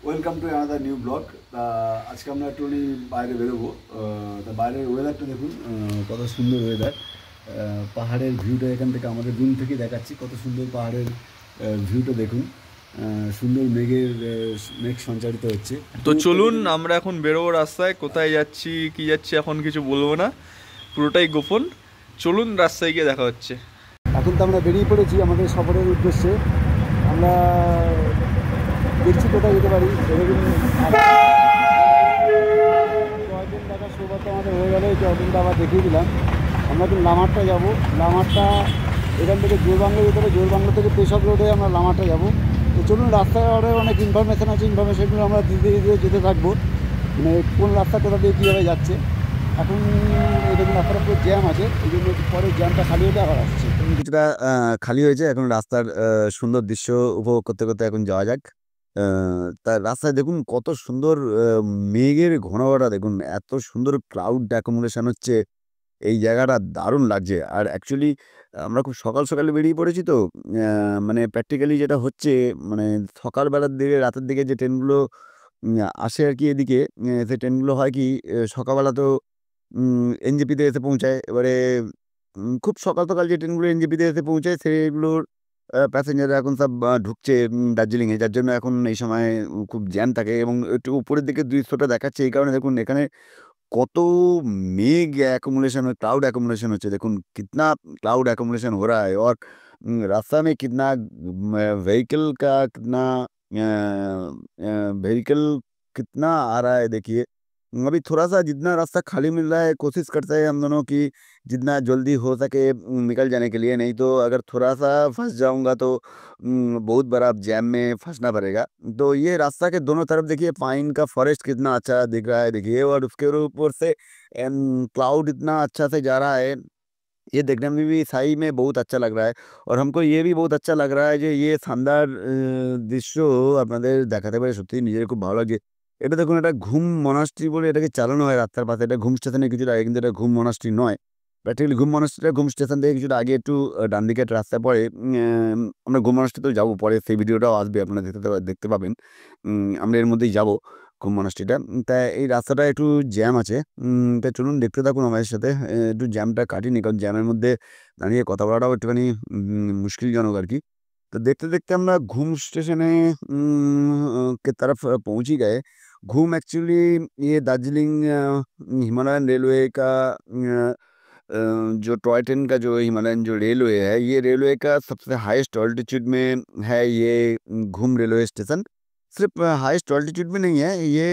Welcome to another new blog. তা আজকে আমরা একটুখানি বাইরে বেরোবো। তা বাইরের ওয়েদারটা দেখুন, কত সুন্দর ওয়েদার। পাহাড়ের ভিউটা এখান থেকে আমাদের রুম থেকে দেখাচ্ছি, কত সুন্দর পাহাড়ের ভিউটা দেখুন। সুন্দর মেঘ সঞ্চারিত হচ্ছে তো দূর থেকে চলুন যদি। আমরা এখন বেরোবো রাস্তায়। কোথায় যাচ্ছি কি যাচ্ছি এখন কিছু বলবো না, পুরোটাই গোপন। চলুন রাস্তায় গিয়ে দেখা হচ্ছে। এখন তো আমরা বেরিয়ে পড়েছি আমাদের সফরের উদ্দেশ্যে। আমরা দেখছি কোথায় যেতে পারি। এরকম জয়দিন দেখার সৌভাগ্য আমাদের হয়ে গেল, এই জয়দিনটা আবার দেখিয়ে দিলাম। আমরা এখন লামারটা যাব। লামারটা এখান থেকে জোরবাংলো যেতে হবে, জোরবাংলো থেকে পেশক রোডে আমরা লামারটা যাব। তো চলুন, রাস্তায় অনেক ইনফরমেশান আছে, ইনফরমেশানগুলো আমরা ধীরে ধীরে যেতে থাকবো। মানে কোন রাস্তা কোথা দিয়ে কীভাবে যাচ্ছে। এখন এরকম রাস্তাটা পুরো জ্যাম আছে, এই জন্য একটু পরে জ্যামটা খালি হতে আবার আসছে। কিছুটা খালি হয়েছে, এখন রাস্তার সুন্দর দৃশ্য উপভোগ করতে করতে এখন যাওয়া যাক। তার রাস্তায় দেখুন কত সুন্দর মেঘের ঘনঘটা দেখুন, এত সুন্দর ক্লাউড অ্যাকুমুলেশন হচ্ছে। এই জায়গাটা দারুণ লাগছে। আর অ্যাকচুয়ালি আমরা খুব সকাল সকালে বেরিয়ে পড়েছি তো। মানে প্র্যাকটিক্যালি যেটা হচ্ছে, মানে সকালবেলার দিকে রাতের দিকে যে ট্রেনগুলো আসে আর কি এদিকে, সেই ট্রেনগুলো হয় কি সকালবেলা তো এনজেপিতে এসে পৌঁছায়। এবারে খুব সকাল সকাল যে ট্রেনগুলো এনজেপিতে এসে পৌঁছায় সেগুলোর প্যাসেঞ্জাররা এখন সব ঢুকছে দার্জিলিংয়ে, যার জন্য এখন এই সময় খুব জ্যাম থাকে। এবং একটু উপরের দিকে দৃশ্যটা দেখাচ্ছে এই কারণে, দেখুন এখানে কত मेघ एक्युमुलेशन क्लाउड एक्युमुलेशन होचे। देखुन कितना क्लाउड एक्युमुलेशन हो रहा है। और रास्ता में कितना व्हीकल का कितना व्हीकल कितना आ रहा है देखिए। अभी थोड़ा-सा जितना रास्ता खाली मिल रहा है, कोशिश करते हैं हम दोनों कि जितना जल्दी हो सके निकल जाने के लिए, नहीं तो अगर थोड़ा-सा फँस जाऊँगा तो बहुत बड़ा जैम में फँसना पड़ेगा। तो ये रास्ता के दोनों तरफ देखिए पाइन का फॉरेस्ट कितना अच्छा दिख रहा है देखिए, और उसके ऊपर से क्लाउड इतना अच्छा से जा रहा है। ये देखने में भी सही में बहुत अच्छा लग रहा है। और हमको ये भी बहुत अच्छा लग रहा है যে ये শানদার দৃশ্য আপনাদের দেখাতে পেরে সত্যিই নিজের খুব ভালো লাগছে। এটা দেখুন, এটা ঘুম মনাস্ট্রি বলে এটাকে চালানো হয় রাস্তার পাশে। এটা ঘুম স্টেশনের কিছুটা আগে, কিন্তু এটা ঘুম মনাস্ট্রি নয়। প্র্যাকটিক্যালি ঘুম মনাস্ট্রিটা ঘুম স্টেশন থেকে কিছুটা আগে একটু ডান দিকে একটা রাস্তা পড়ে। আমরা ঘুম মনাস্ট্রিতেও যাবো পরে, সেই ভিডিওটাও আসবে, আপনারা দেখতে পাবেন। আমরা এর মধ্যেই যাবো ঘুম মনাস্ট্রিটা। তা এই রাস্তাটা একটু জ্যাম আছে। তা চলুন দেখতে থাকুন আমাদের সাথে। একটু জ্যামটা কাটিয়ে নিই, কারণ জ্যামের মধ্যে দাঁড়িয়ে কথা বলাটাও একটুখানি মুশকিলজনক আরকি। तो देखते-देखते আমরা घूम स्टेशने के तरफ पहुँच ही गए। घूम एक्चुअली ये दार्जिलिंग हिमालयन रेलवे का जो टॉय ट्रेन का जो हिमालयन जो रेलवे है, ये रेलवे का सबसे हाईएस्ट ऑल्टीट्यूड में है ये घूम रेलवे स्टेशन। सिर्फ़ हाईएस्ट ऑल्टीट्यूड में नहीं है, ये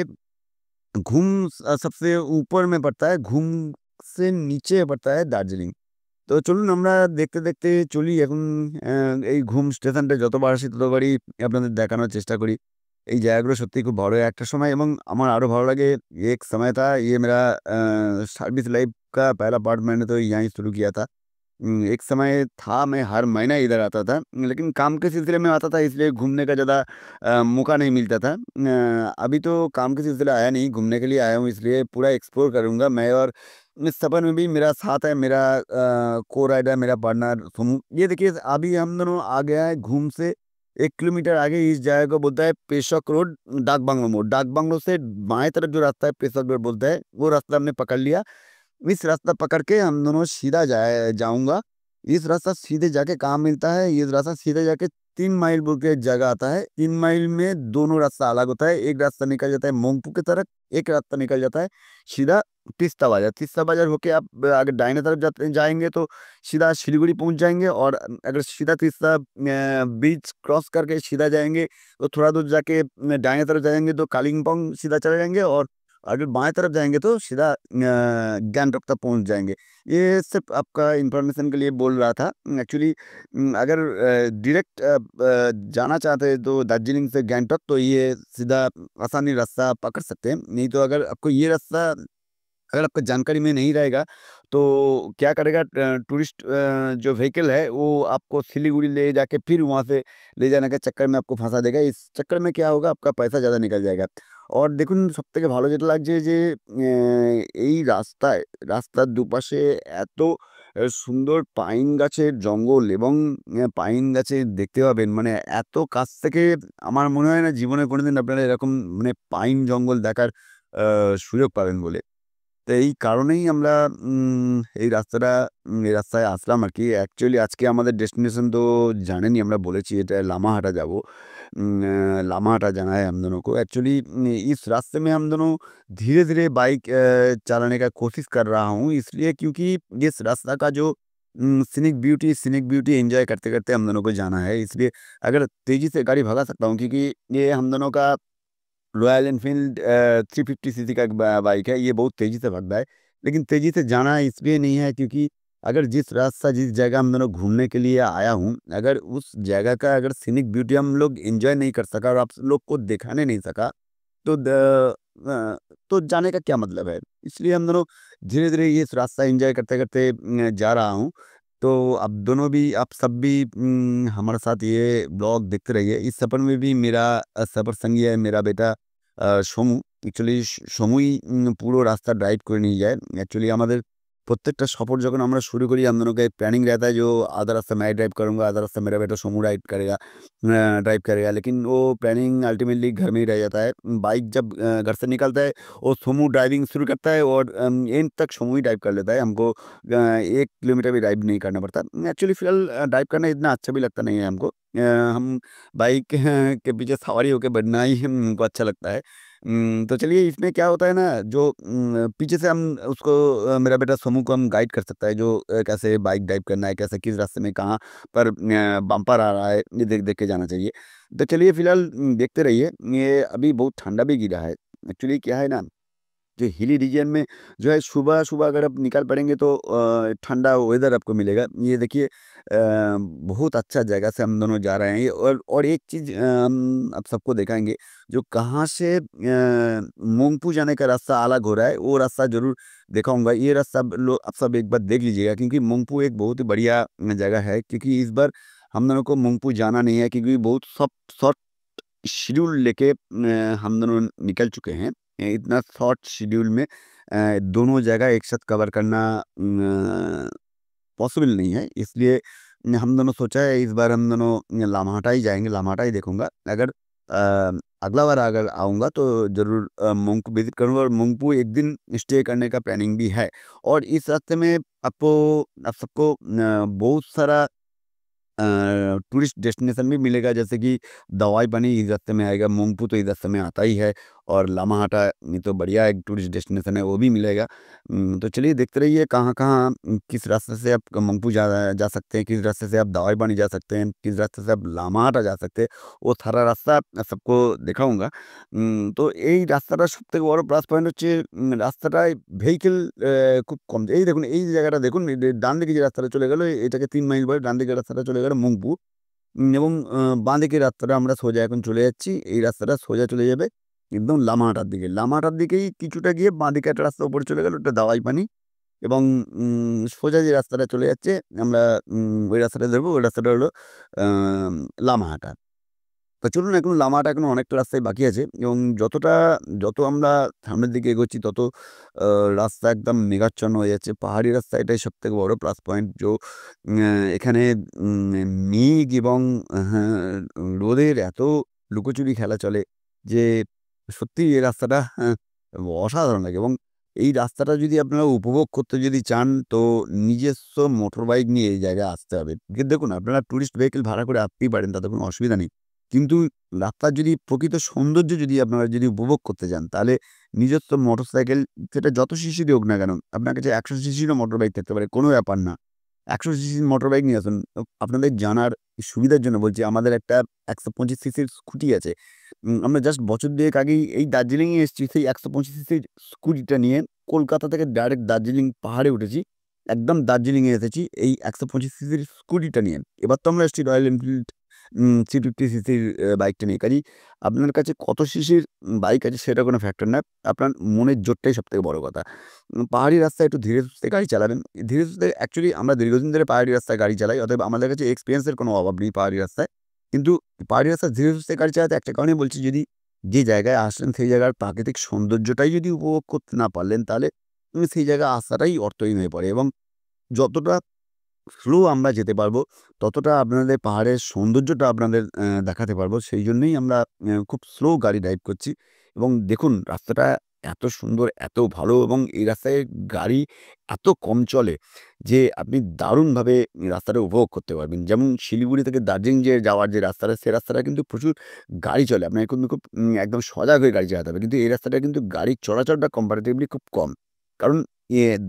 सबसे ऊपर में पड़ता है, घूम से नीचे पड़ता है दार्जिलिंग। তো চলুন আমরা দেখতে, দেখতে চলি এখন। এই ঘুম স্টেশনটা যতবার আসি ততবারই আপনাদের দেখানোর চেষ্টা করি। এই জায়গাগুলো সত্যিই খুব ভালো একটা সময়, এবং আমার আরো ভালো লাগে। एक समय था ये मेरा सर्विस लाइफ का पहला पार्ट, मैंने तो यहीं शुरू किया था। एक समय था मैं हर महीना इधर आता था, लेकिन काम के सिलसिले में आता था इसलिए घूमने का ज़्यादा मौका नहीं मिलता था। अभी तो काम के सिलसिले आया नहीं, घूमने के लिए आया हूँ, इसलिए पूरा एक्सप्लोर करूँगा मैं। और इस सफ़र में भी मेरा साथ है मेरा को-राइडर, मेरा पार्टनर सुमू। ये देखिए अभी हम दोनों आ गया है घूम से 1 किलोमीटर आगे, इस जगह को बोलता है पेशोक रोड, डाक बांग्लो मोड़। डाक बांग्लो से बाएँ तरफ जो रास्ता है पेशोक रोड बोलता है, वो रास्ता हमने पकड़ लिया। इस रास्ता पकड़ के हम दोनों सीधा जाऊँगा। इस रास्ता सीधे जाके कहाँ मिलता है, ये रास्ता सीधे जाके 3 माइल बोल के एक जगह आता है। 3 माइल में दोनों रास्ता अलग होता है। एक रास्ता निकल जाता है मोंगपू की तरफ, एक रास्ता निकल जाता है सीधा तीस्ता बाज़ार। तीस्ता बाज़ार होके आप अगर दाहिने तरफ जाएँगे तो सीधा सिलीगुड़ी पहुँच जाएँगे। और अगर सीधा तीस्ता ब्रिज क्रॉस करके सीधा जाएँगे तो थोड़ा दूर जाके दाहिने तरफ जाएँगे तो कालिम्पोंग सीधा चले जाएँगे। और अगर बाएँ तरफ जाएँगे तो सीधा गैंगटॉक तक पहुँच जाएँगे। ये सिर्फ़ आपका इन्फॉर्मेशन के लिए बोल रहा था। एक्चुअली अगर डायरेक्ट जाना चाहते हैं तो दार्जिलिंग से गैंगटॉक, तो ये सीधा आसानी रास्ता पकड़ सकते हैं। नहीं तो अगर आपको ये रास्ता अगर आपको जानकारी में नहीं रहेगा तो क्या करेगा, टूरिस्ट जो व्हीकल है वो आपको सिलीगुड़ी ले जाके फिर वहाँ से ले जाने के चक्कर में आपको फँसा देगा। इस चक्कर में क्या होगा, आपका पैसा ज़्यादा निकल जाएगा। और দেখুন সবথেকে ভালো যেটা লাগছে যে এই রাস্তার দুপাশে এত সুন্দর পাইন গাছের জঙ্গল এবং পাইন গাছে দেখতে পাবেন মানে এত কাছ থেকে আমার মনে হয় না জীবনে কোনোদিন আপনারা এরকম মানে পাইন জঙ্গল দেখার সুযোগ পাবেন বলে। তো এই কারণেই আমরা এই রাস্তায় আসলাম আরকি। অ্যাকচুয়ালি আজকে আমাদের ডেস্টিনেশন তো জানেনই আমরা বলেছি এটা लामाहाटा जाबो। लामाहाटा जाना है हम दोनों को। एक्चुअली इस रास्ते में हम दोनों धीरे-धीरे बाइक चलाने का कोशिश कर रहा हूँ इसलिए क्योंकि इस रास्ता का जो सीनिक ब्यूटी एन्जॉय करते-करते हम दोनों को जाना है। इसलिए अगर तेज़ी से गाड़ी भगा सकता हूँ क्योंकि ये हम दोनों का रॉयल एनफ़ील्ड 350 सीसी का एक बाइक है, ये बहुत तेज़ी से भगता है। लेकिन तेज़ी से जाना इसलिए नहीं है क्योंकि अगर जिस जगह हम दोनों घूमने के लिए आया हूँ, अगर उस जगह का अगर सीनिक ब्यूटी हम लोग एन्जॉय नहीं कर सका और आप लोग को दिखाने नहीं सका, तो तो जाने का क्या मतलब है? इसलिए हम दोनों धीरे-धीरे ये इस रास्ता एन्जॉय करते-करते जा रहा हूँ। तो आप सब भी हमारे साथ ये ब्लॉग देखते रहिए। इस सफ़र में भी मेरा सफ़र संगी है मेरा बेटा সমু। অ্যাকচুয়ালি সমুই পুরো রাস্তা ড্রাইভ করে নিয়ে যায়। অ্যাকচুয়ালি আমাদের প্রত্যেকটা সফর যখন আমরা শুরু করি हम दोनों का एक प्लानिंग रहता है जो आधा रास्ता मैं ड्राइव करूँगा, आधा रास्ता मेरा बेटा समू ड्राइव करेगा। लेकिन वो प्लानिंग अल्टीमेटली घर में ही रह जाता है। बाइक जब घर से निकलता है, वो समू ड्राइविंग शुरू करता है और एंड तक समू ही ड्राइव कर लेता है। हमको 1 किलोमीटर भी ड्राइव नहीं करना पड़ता। एक्चुअली फ़िलहाल ड्राइव करना इतना अच्छा भी लगता नहीं है हमको। हम बाइक के पीछे सवारी होके बैठना ही हमको अच्छा लगता है। तो चलिए इसमें क्या होता है ना जो पीछे से हम उसको मेरा बेटा समूह को हम गाइड कर सकता है जो कैसे बाइक ड्राइव करना है, कैसे किस रास्ते में कहाँ पर बम्पर आ रहा है, ये देख-देख के जाना चाहिए। तो चलिए फिलहाल देखते रहिए, ये अभी बहुत ठंडा भी गिरा है। एक्चुअली क्या है ना जो हिली रीजन में जो है सुबह-सुबह अगर आप निकल पड़ेंगे तो ठंडा वेदर आपको मिलेगा। ये देखिए बहुत अच्छा जगह से हम दोनों जा रहे हैं और एक चीज़ हम आप सबको दिखाएँगे जो कहाँ से मोंगपू जाने का रास्ता अलग हो रहा है, वो रास्ता ज़रूर दिखाऊँगा। ये रास्ता आप सब एक बार देख लीजिएगा क्योंकि मोंगपू एक बहुत ही बढ़िया जगह है क्योंकि इस बार हम दोनों को मोंगपू जाना नहीं है क्योंकि बहुत सब शॉर्ट शेड्यूल लेके हम दोनों निकल चुके हैं। इतना शॉर्ट शेड्यूल में दोनों जगह एक साथ कवर करना पॉसिबल नहीं है। इसलिए हम दोनों सोचा है इस बार हम दोनों लामाहटा ही जाएँगे, लामाहटा ही देखूँगा। अगर अगला बार अगर आऊँगा तो ज़रूर मोंगपू विज़िट करूँगा और मोंगपू एक दिन स्टे करने का प्लानिंग भी है। और इस रास्ते में आप सबको बहुत सारा टूरिस्ट डेस्टिनेशन भी मिलेगा जैसे कि दवाई पानी इस रास्ते में आएगा, मोंगपू तो इस रास्ते में आता ही है और लामाहाटा ये तो बढ़िया एक टूरिस्ट डेस्टिनेशन है वो भी मिलेगा। तो चलिए देखते रहिए कहाँ-कहाँ किस रास्ते से आप मोंगपू जा सकते हैं, किस रास्ते से आप दवाई पानी जा सकते हैं, किस रास्ते से आप लामाहाटा जा सकते हैं, वो सारा रास्ता सबको দেখাऊँगा। তো এই রাস্তাটার সবথেকে বড় প্লাস পয়েন্ট হচ্ছে রাস্তাটায় ভেহিকল খুব কম এই দেখুন এই জায়গাটা দেখুন ডান দিকে যে রাস্তাটা চলে গেল এটাকে ৩ মাইল বলে ডান দিকের রাস্তাটা চলে গেল মুংপু এবং বাঁদিকের রাস্তাটা আমরা সোজা এখন চলে যাচ্ছি। এই রাস্তাটা সোজা চলে যাবে একদম লামাহাটার দিকে। লামাহাটার দিকেই কিছুটা গিয়ে বাঁদিকে একটা রাস্তা উপরে চলে গেল ওটা দাওয়াইপানি এবং সোজা যে রাস্তাটা চলে যাচ্ছে আমরা ওই রাস্তাটা ধরবো ওই রাস্তাটা হলো লামাহাটা। তো চলুন এখন লামাটা এখনো অনেকটা রাস্তায় বাকি আছে এবং যত আমরা সামনের দিকে এগোচ্ছি তত আ রাস্তা একদম মেঘাচ্ছন্ন হয়ে যাচ্ছে। পাহাড়ি রাস্তা এটাই সবথেকে বড় প্লাস পয়েন্ট এখানে মেঘ এবং হ্যাঁ, রোদের এত লুকোচুরি খেলা চলে যে সত্যিই এই রাস্তাটা অসাধারণ লাগে এবং এই রাস্তাটা যদি আপনারা উপভোগ করতে যদি চান তো নিজস্ব মোটর বাইক নিয়ে এই জায়গায় আসতে হবে। দেখুন আপনারা টুরিস্ট ভেহিকল ভাড়া করে আসতেই পারেন তাতে কোনো অসুবিধা নেই। কিন্তু রাস্তার যদি প্রকৃত সৌন্দর্য যদি আপনারা যদি উপভোগ করতে চান, তাহলে নিজস্ব মোটরসাইকেল সেটা যত সিসিরই হোক না কেন, আপনার কাছে ১০০ সিসিরও মোটর বাইক থাকতে পারে, কোনো ব্যাপার না। ১০০ সিসির মোটর বাইক নিয়ে আসুন। আপনাদের জানার সুবিধার জন্য বলছি, আমাদের একটা ১২৫ সিসির স্কুটি আছে। আমরা জাস্ট বছর ২ এক আগেই এই দার্জিলিংয়ে এসেছি, সেই ১২৫ সিসির স্কুটিটা নিয়ে কলকাতা থেকে ডাইরেক্ট দার্জিলিং পাহাড়ে উঠেছি। একদম দার্জিলিংয়ে এসেছি এই ১২৫ সিসির স্কুটিটা নিয়ে। এবার তো আমরা এসেছি রয়্যাল এনফিল্ড 350 সিসির বাইকটা নিয়ে। কাজেই আপনার কাছে কত সিসির বাইক আছে সেটা কোনো ফ্যাক্টর না। আপনার মনের জোরটাই সবথেকে বড় কথা। পাহাড়ি রাস্তায় একটু ধীরে সুস্থে গাড়ি চালাবেন। ধীরে সুস্থে অ্যাকচুয়ালি আমরা দীর্ঘদিন ধরে পাহাড়ি রাস্তায় গাড়ি চালাই। অতএব আমাদের কাছে এক্সপেরিয়েন্স এর কোনো অভাব নেই পাহাড়ি রাস্তায়। কিন্তু পাহাড়ি রাস্তায় ধীরে সুস্থে গাড়ি চালাতে একটা কারণেই বলছি যদি যে জায়গায় আসলেন সেই জায়গার প্রাকৃতিক সৌন্দর্যটাই যদি উপভোগ করতে না পারলেন তাহলে সেই জায়গায় আসাটাই অর্থহীন হয়ে পড়ে এবং যতটা স্লো আমরা যেতে পারবো, ততটা আপনাদের পাহাড়ের সৌন্দর্যটা আপনাদের দেখাতে পারবো। সেই জন্যই আমরা খুব স্লো গাড়ি ড্রাইভ করছি এবং দেখুন রাস্তাটা এত সুন্দর, এত ভালো এবং এই রাস্তায় গাড়ি এত কম চলে যে আপনি দারুণভাবে রাস্তাটা উপভোগ করতে পারবেন। যেমন শিলিগুড়ি থেকে দার্জিলিং যে যাওয়ার যে রাস্তাটা, সে রাস্তাটা কিন্তু প্রচুর গাড়ি চলে। আপনাকে কিন্তু খুব একদম সজাগ হয়ে গাড়ি চালাতে হবে। কিন্তু এই রাস্তাটা কিন্তু গাড়ির চলাচলটা কম্পারেটিভলি খুব কম। কারণ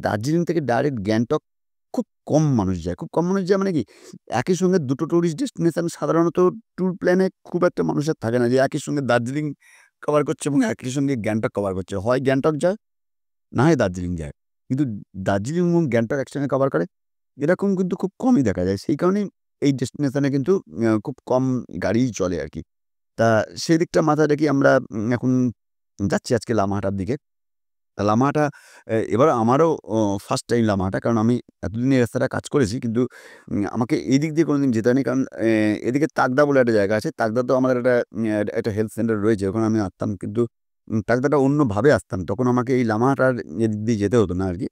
দার্জিলিং থেকে ডাইরেক্ট গ্যাংটক খুব কম মানুষ যায়। খুব কম মানুষ যায় মানে কি? একই সঙ্গে দুটো টুরিস্ট ডেস্টিনেশন সাধারণত ট্যুর প্ল্যানে খুব একটা মানুষের থাকে না যে একই সঙ্গে দার্জিলিং কভার করছে এবং একই সঙ্গে গ্যাংটক কভার করছে। হয় গ্যাংটক যায়, না হয় দার্জিলিং যায়। কিন্তু দার্জিলিং এবং গ্যাংটক একসঙ্গে কভার করে, এরকম কিন্তু খুব কমই দেখা যায়। সেই কারণেই এই ডেস্টিনেশনে কিন্তু খুব কম গাড়িই চলে আরকি। তা সেদিকটা মাথায় রেখেই আমরা এখন যাচ্ছি আজকে লামাহাটার দিকে। লামাহাটা এবার আমারও ফার্স্ট টাইম লামাহাটা। কারণ আমি এতদিন এই রাস্তাটা কাজ করেছি। কিন্তু আমাকে এই দিক দিয়ে কোনোদিন যেতে হয়নি। কারণ এদিকে তাকদা বলে একটা জায়গা আছে। তাকদাতেও আমাদের একটা হেলথ সেন্টার রয়েছে। ওখানে আমি আসতাম। কিন্তু তাকদাটা অন্যভাবে আসতাম। তখন আমাকে এই লামাহাটার এদিক দিয়ে যেতে হতো না আরকি।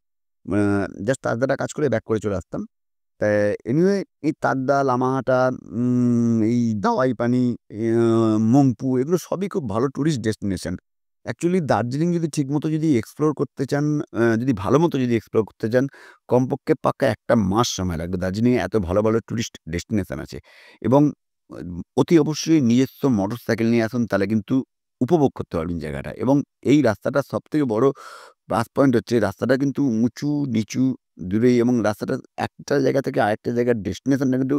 আ জাস্ট তাকদাটা কাজ করে ব্যাক করে চলে আসতাম। তা এনিওয়ে এই তাকদা, লামাহাটা, এই দাওয়াই পানি, মংপু এগুলো সবই খুব ভালো টুরিস্ট ডেস্টিনেশন। অ্যাকচুয়ালি দার্জিলিং যদি ঠিকমতো যদি এক্সপ্লোর করতে চান, যদি ভালোমতো যদি এক্সপ্লোর করতে চান, কমপক্ষে পাক্কা ১ টা মাস সময় লাগবে। দার্জিলিংয়ে এত ভালো, ভালো টুরিস্ট ডেস্টিনেশন আছে এবং অতি অবশ্যই নিজস্ব মোটরসাইকেল নিয়ে আসুন তাহলে কিন্তু উপভোগ করতে পারবেন জায়গাটা এবং এই রাস্তাটার সবথেকে বড় প্লাস পয়েন্ট হচ্ছে রাস্তাটা কিন্তু উঁচু, নিচু দূরেই এবং রাস্তাটা একটা জায়গা থেকে আরেকটা জায়গার ডেস্টিনেশনটা কিন্তু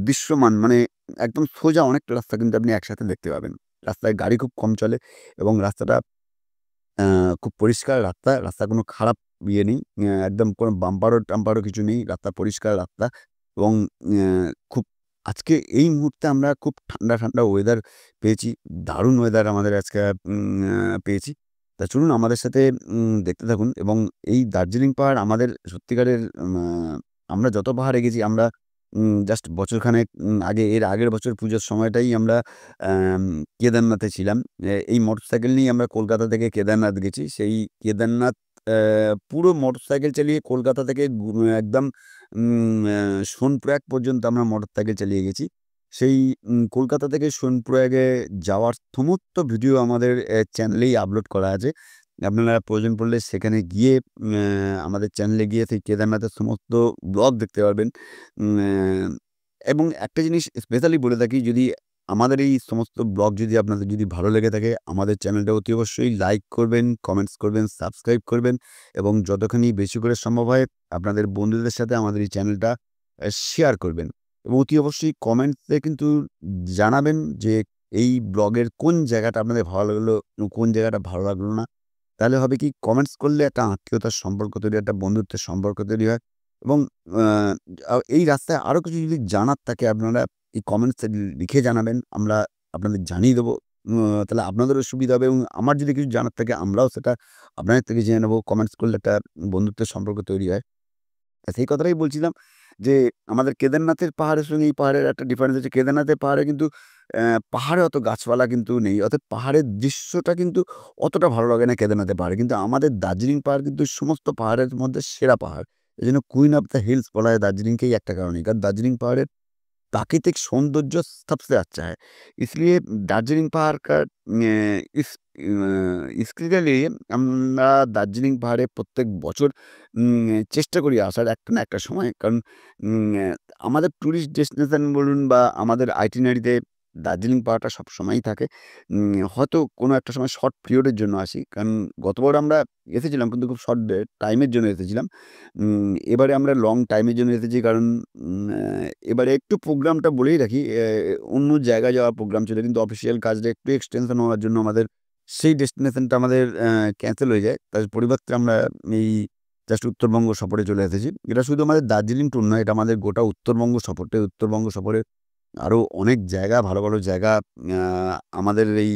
দৃশ্যমান মানে একদম সোজা অনেকটা রাস্তা কিন্তু আপনি একসাথে দেখতে পাবেন। রাস্তায় গাড়ি খুব কম চলে এবং রাস্তাটা আ খুব পরিষ্কার রাস্তা। রাস্তার কোনো খারাপ ইয়ে নেই। একদম কোনো বাম্পারও-টাম্পারও কিছু নেই। রাস্তা পরিষ্কার রাস্তা এবং অ্যা খুব আজকে এই মুহূর্তে আমরা খুব ঠান্ডা, ঠান্ডা ওয়েদার পেয়েছি। দারুণ ওয়েদার আমাদের আজকে পেয়েছি। তা চলুন আমাদের সাথে দেখতে থাকুন এবং এই দার্জিলিং পাহাড় আমাদের সত্যিকারের আমরা যত পাহাড়ে গেছি আমরা জাস্ট বছরখানেক আগে এর আগের বছর পুজোর সময়টাই আমরা অ্যাম কেদারনাথে ছিলাম। এই মোটরসাইকেল নিয়েই আমরা কলকাতা থেকে কেদারনাথ গেছি। সেই কেদারনাথ পুরো মোটরসাইকেল চালিয়ে কলকাতা থেকে একদম উম আ সোনপ্রয়াগ পর্যন্ত আমরা মোটরসাইকেল চালিয়ে গেছি। সেই কলকাতা থেকে সোনপ্রয়াগে যাওয়ার সমস্ত ভিডিও আমাদের চ্যানেলেই আপলোড করা আছে। আপনারা প্রয়োজন পড়লে সেখানে গিয়ে আমাদের চ্যানেলে গিয়ে সেই কেদারনাথের সমস্ত ব্লগ দেখতে পারবেন। উম অ্যা এবং একটা জিনিস স্পেশালি বলে থাকি যদি আমাদের এই সমস্ত ব্লগ যদি আপনাদের যদি ভালো লেগে থাকে, আমাদের চ্যানেলটা অতি অবশ্যই লাইক করবেন, কমেন্টস করবেন, সাবস্ক্রাইব করবেন এবং যতখানি বেশি করে সম্ভব হয় আপনাদের বন্ধুদের সাথে আমাদের এই চ্যানেলটা শেয়ার করবেন। এবং অতি অবশ্যই কমেন্টসে কিন্তু জানাবেন যে এই ব্লগের কোন জায়গাটা আপনাদের ভালো লাগলো, কোন জায়গাটা ভালো লাগলো না। তাহলে হবে কি কমেন্টস করলে একটা আত্মীয়তার সম্পর্ক তৈরি হয়, একটা বন্ধুত্বের সম্পর্ক তৈরি হয় এবং আ এই রাস্তায় আরো কিছু যদি জানার থাকে আপনারা এই কমেন্টসে লিখে জানাবেন। আমরা আপনাদের জানিয়ে দেবো। তাহলে আপনাদেরও সুবিধা হবে এবং আমার যদি কিছু জানার থাকে আমরাও সেটা আপনাদের থেকে জেনে নেবো। কমেন্টস করলে একটা বন্ধুত্বের সম্পর্ক তৈরি হয়। সেই কথাটাই বলছিলাম যে, আমাদের কেদারনাথের পাহাড়ের সঙ্গে এই পাহাড়ের একটা ডিফারেন্স আছে। কেদারনাথের পাহাড়ে কিন্তু পাহাড়ে অত গাছপালা কিন্তু নেই। অর্থাৎ পাহাড়ের দৃশ্যটা কিন্তু অতটা ভালো লাগে না কেদারনাথের পাহাড়ে। কিন্তু আমাদের দার্জিলিং পাহাড় কিন্তু সমস্ত পাহাড়ের মধ্যে সেরা পাহাড়। এজন্য কুইন অফ দ্য হিলস বলা হয় দার্জিলিংকেই একটা কারণেই। কারণ দার্জিলিং পাহাড়ের प्राकृतिक सौंदर्य सबसे अच्छा है। इसलिए दार्जिलिंग पहाड़ का इसके लिए আমরা দার্জিলিং পাহাড়ে প্রত্যেক বছর চেষ্টা করি আসার একটা না একটা সময়। কারণ উম অ্যা আমাদের টুরিস্ট ডেস্টিনেশন বলুন বা আমাদের আইটিনারিতে দার্জিলিং পাহাড়টা সবসময়ই থাকে। হয়তো কোনো একটা সময় শর্ট পিরিয়ড এর জন্য আসি। কারণ গতবার আমরা এসেছিলাম কিন্তু খুব শর্ট টাইমের জন্য এসেছিলাম। এবারে আমরা লং টাইমের জন্য এসেছি কারণ এবারে একটু প্রোগ্রামটা বলেই রাখি। অন্য জায়গায় যাওয়ার প্রোগ্রাম ছিল কিন্তু অফিসিয়াল কাজটা একটু এক্সটেনশন হওয়ার জন্য আমাদের সেই ডেস্টিনেশনটা আমাদের ক্যানসেল হয়ে যায়। তার পরিবর্তে আমরা এই জাস্ট উত্তরবঙ্গ সফরে চলে এসেছি। এটা শুধু আমাদের দার্জিলিং ট্যুর নয়, এটা আমাদের গোটা উত্তরবঙ্গ সফরটাই। উত্তরবঙ্গ সফরে আরো অনেক জায়গা, ভালো, ভালো জায়গা আ আমাদের এই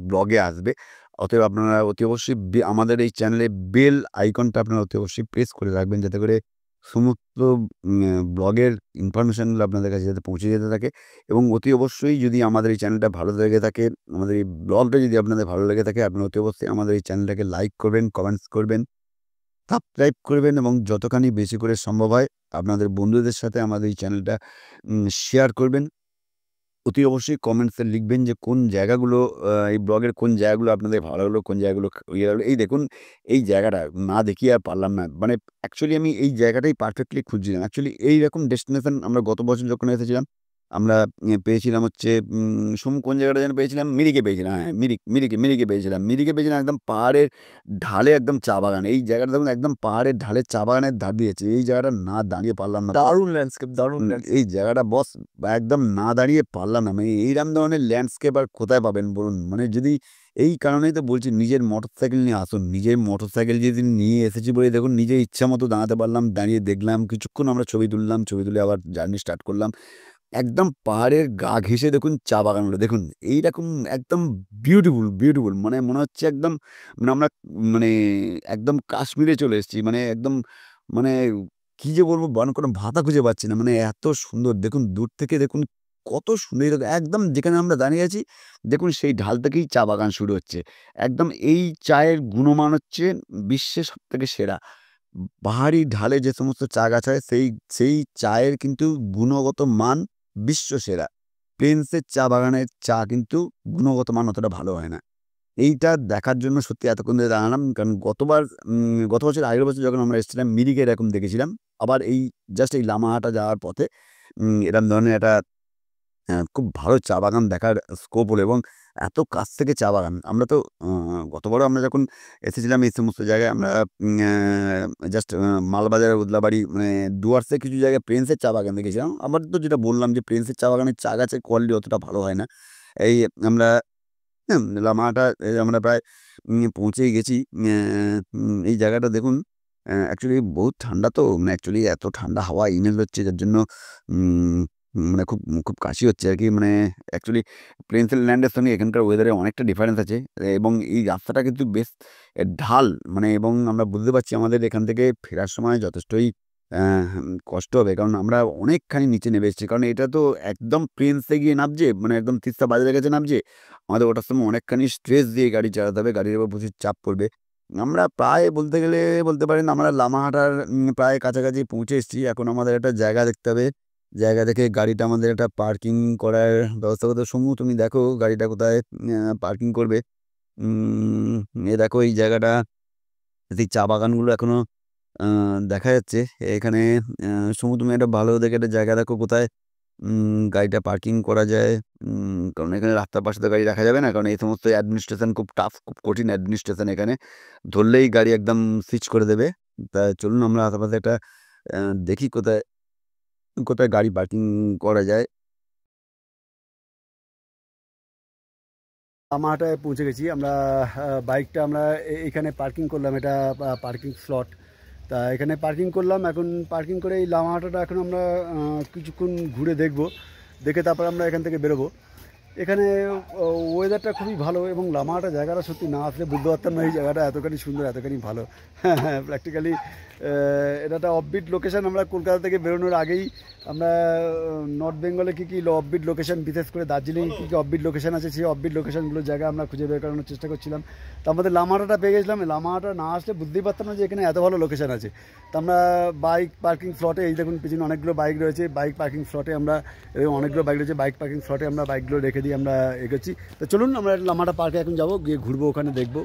ব্লগে আসবে। অতএব আপনারা অতি অবশ্যই আমাদের এই চ্যানেলে বেল আইকনটা আপনারা অতি অবশ্যই প্রেস করে রাখবেন যাতে করে সমস্ত ব্লগের ইনফরমেশনগুলো আপনাদের কাছে যাতে পৌঁছে যেতে থাকে এবং অতি অবশ্যই যদি আমাদের এই চ্যানেলটা ভালো লেগে থাকে, আমাদের এই ব্লগটা যদি আপনাদের ভালো লেগে থাকে, আপনারা অতি অবশ্যই আমাদের এই চ্যানেলটাকে লাইক করবেন, কমেন্টস করবেন সাবস্ক্রাইব করবেন এবং যতখানি বেশি করে সম্ভব হয় আপনাদের বন্ধুদের সাথে আমাদের এই চ্যানেলটা শেয়ার করবেন। অতি অবশ্যই কমেন্টসে লিখবেন যে কোন জায়গাগুলো এই ব্লগের কোন জায়গাগুলো আপনাদের ভালো লাগলো, কোন জায়গাগুলো ইয়ে লাগলো। এই দেখুন এই জায়গাটা না দেখিয়ে আর পারলাম না। মানে অ্যাকচুয়ালি আমি এই জায়গাটাই পারফেক্টলি খুঁজছিলাম। অ্যাকচুয়ালি এইরকম ডেস্টিনেশন আমরা গত বছর যখন এসেছিলাম, আমরা পেয়েছিলাম হচ্ছে কোন জায়গাটা যেন পেয়েছিলাম? মিরিকে পেয়েছিলাম। হ্যাঁ, মিরিকে পেয়েছিলাম। মিরিকে পেয়েছিলাম একদম পাহাড়ের ঢালে একদম চা বাগান। এই জায়গাটা দেখুন একদম পাহাড়ের ঢালে চা বাগানের ধার দিয়েছে। এই জায়গাটা না দাঁড়িয়ে পারলাম না। দারুণ ল্যান্ডস্কেপ, দারুণ ল্যান্ডস্কেপ। এই জায়গাটা বস একদম না দাঁড়িয়ে পারলাম না। মানে এইরকম ধরনের ল্যান্ডস্কেপ আর কোথায় পাবেন বলুন? মানে যদি এই কারণেই তো বলছি নিজের মোটরসাইকেল নিয়ে আসুন। নিজের মোটরসাইকেল যেদিন নিয়ে এসেছি বলে দেখুন নিজের ইচ্ছা মতো দাঁড়াতে পারলাম, দাঁড়িয়ে দেখলাম, কিছুক্ষণ আমরা ছবি তুললাম, ছবি তুলে আবার জার্নি স্টার্ট করলাম। একদম পাহাড়ের গা ঘেঁষে দেখুন চা বাগানগুলো দেখুন এইরকম একদম বিউটিফুল মানে মনে হচ্ছে একদম মানে আমরা মানে একদম কাশ্মীরে চলে এসেছি। মানে একদম মানে কি যে বলবো কোনো ভাষা খুঁজে পাচ্ছি না। মানে এত সুন্দর দেখুন দূর থেকে দেখুন কত সুন্দর একদম যেখানে আমরা দাঁড়িয়ে আছি দেখুন সেই ঢাল থেকেই চা বাগান শুরু হচ্ছে। একদম এই চায়ের গুণমান হচ্ছে বিশ্বের সবথেকে সেরা। পাহাড়ি ঢালে যে সমস্ত চা গাছ হয় সেই চায়ের কিন্তু গুণগত মান বিশ্বসেরা। প্লেন্সের চা বাগানের চা কিন্তু গুণগত মান অতটা ভালো হয় না। এইটা দেখার জন্য সত্যি এতক্ষণ ধরে দাঁড়ালাম। কারণ গত বছর আগের বছর যখন আমরা এসেছিলাম মিরিকে এরকম দেখেছিলাম। আবার এই জাস্ট এই লামাহাটা যাওয়ার পথে এরকম ধরনের একটা খুব ভালো চা বাগান দেখার স্কোপ হলো এবং এত কাছ থেকে চা বাগান। আমরা তো গতবারও আমরা যখন এসেছিলাম এই সমস্ত জায়গায় আমরা জাস্ট মালবাজার, উদলাবাড়ি মানে ডুয়ার্সে কিছু জায়গায় প্রিন্সের চা বাগান দেখেছিলাম। আবার তো যেটা বললাম যে প্রিন্সের চা বাগানের চা গাছের কোয়ালিটি অতটা ভালো হয় না। এই আমরা লামাটা আমরা প্রায় পৌঁছেই গেছি। এই জায়গাটা দেখুন অ্যাকচুয়ালি বহুত ঠান্ডা তো মানে অ্যাকচুয়ালি এত ঠান্ডা হাওয়া ইনহেল হচ্ছে যার জন্য উম মানে খুব কাশি হচ্ছে আরকি। মানে অ্যাকচুয়ালি প্লেন্সের ল্যান্ডের সঙ্গে এখানকার ওয়েদারে অনেকটা ডিফারেন্স আছে এবং এই রাস্তাটা কিন্তু বেশ ঢাল মানে এবং আমরা বুঝতে পারছি আমাদের এখান থেকে ফেরার সময় যথেষ্টই কষ্ট হবে। কারণ আমরা অনেকখানি নিচে নেমে এসেছি। কারণ এটা তো একদম প্লেন্সে গিয়ে নামছে মানে একদম তিস্তা বাজারের কাছে নামছে। আমাদের ওঠার সময় অনেকখানি স্ট্রেস দিয়ে গাড়ি চালাতে হবে। গাড়ির উপর প্রচুর চাপ পড়বে। আমরা প্রায় বলতে গেলে বলতে পারেন আমরা লামাহাটার প্রায় কাছাকাছি পৌঁছে এসেছি। এখন আমাদের একটা জায়গা দেখতে হবে। জায়গা দেখে গাড়িটা আমাদের একটা পার্কিং করার ব্যবস্থা করতে হবে। সমু তুমি দেখো গাড়িটা কোথায় পার্কিং করবে? এই দেখো এই জায়গাটা এই চা বাগানগুলো এখনো দেখা যাচ্ছে। এখানে সমু তুমি একটা ভালো দেখে একটা জায়গা দেখো কোথায় গাড়িটা পার্কিং করা যায়। কারণ এখানে রাস্তার পাশে তো গাড়ি রাখা যাবে না। কারণ এই সমস্ত অ্যাডমিনিস্ট্রেশন খুব টাফ, খুব কঠিন অ্যাডমিনিস্ট্রেশন এখানে। ধরলেই গাড়ি একদম সিজ করে দেবে। তা চলুন আমরা আশেপাশে একটা দেখি কোথায় গাড়ি পার্কিং করা যায়। লামাহাটায় পৌঁছে গেছি আমরা। বাইকটা আমরা এখানে পার্কিং করলাম। এটা পার্কিং স্লট। তা এখানে পার্কিং করলাম। এখন পার্কিং করে এই লামাহাটাটা এখন আমরা কিছুক্ষণ ঘুরে দেখে তারপর আমরা এখান থেকে বেরোবো। এখানে ওয়েদারটা খুবই ভালো এবং লামাহাটা জায়গাটা সত্যি না আসলে বুঝতে পারতাম না এই জায়গাটা এতখানি সুন্দর, এতখানি ভালো। হ্যাঁ, প্র্যাকটিক্যালি এটা একটা অফবিট লোকেশান। আমরা কলকাতা থেকে বেরোনোর আগেই আমরা নর্থ বেঙ্গলে কী কী অফবিট লোকেশান, বিশেষ করে দার্জিলিংয়ে কী কী অফবিট লোকেশান আছে সেই অফবিট লোকেশানগুলোর জায়গা আমরা খুঁজে বের করানোর চেষ্টা করছিলাম। তো আমাদের লামাহাটাটা পেয়ে গেছিলাম। লামাহাটা না আসলে বুঝতেই পারতাম না যে এখানে এত ভালো লোকেশান আছে। তো আমরা বাইক পার্কিং স্লটে এই দেখুন পিছনে অনেকগুলো বাইক রয়েছে। বাইক পার্কিং স্লটে আমরা অনেকগুলো বাইক রয়েছে। বাইক পার্কিং স্লটে আমরা বাইকগুলো রেখে দিয়ে আমরা এগোচ্ছি। তো চলুন আমরা লামাহাটা পার্কে এখন যাবো, গিয়ে ঘুরবো, ওখানে দেখবো।